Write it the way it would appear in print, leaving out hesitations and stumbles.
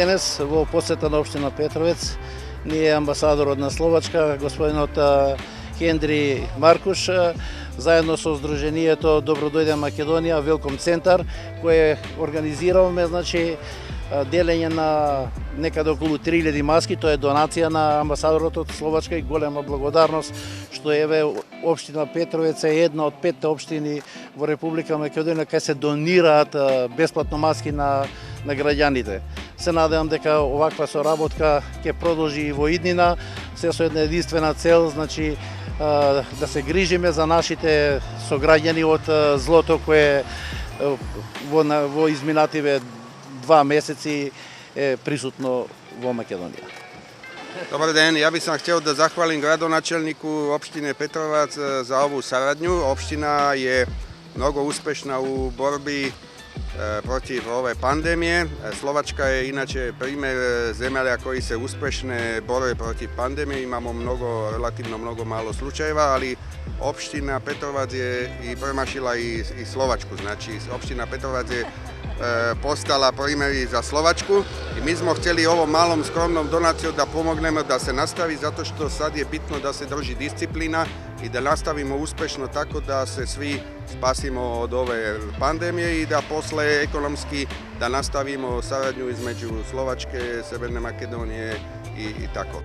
денес во посета на општина Петровец ни е амбасадорот на Словачка, господинот Хендри Маркуш, заедно со Сдруженијето Добро дојде Македонија, Велком центар, кој организиравме, значи, делење на некаде околу 3000 маски, тоа е донација на амбасадорот од Словачка и голема благодарност што еве општина Петровец е една од 5 општини во Република Македонија кај се донираат бесплатно маски на граѓаните. Се надевам дека оваква соработка ќе продолжи и во иднина, се со една единствена цел, значи да се грижиме за нашите сограѓани од злото кое во изминативе 2 месеци е присутно во Македонија. Dobar den, ja bih sam htio da zahvalim gradonačelniku opštine Petrovac za ovu saradnju. Opština je mnogo uspešna u borbi protiv ove pandemije. Slovačka je inače primjer zemalja koji se uspešne bore protiv pandemije. Imamo relativno mnogo malo slučajeva, ali opština Petrovac je i premašila i Slovačku. Znači, opština Petrovac je postala primjer i za Slovačku i mi smo htjeli ovom malom skromnom donacijom da pomognemo da se nastavi, zato što sad je bitno da se drži disciplina i da nastavimo uspešno tako da se svi spasimo od ove pandemije i da posle ekonomski da nastavimo saradnju između Slovačke, Severne Makedonije i tako.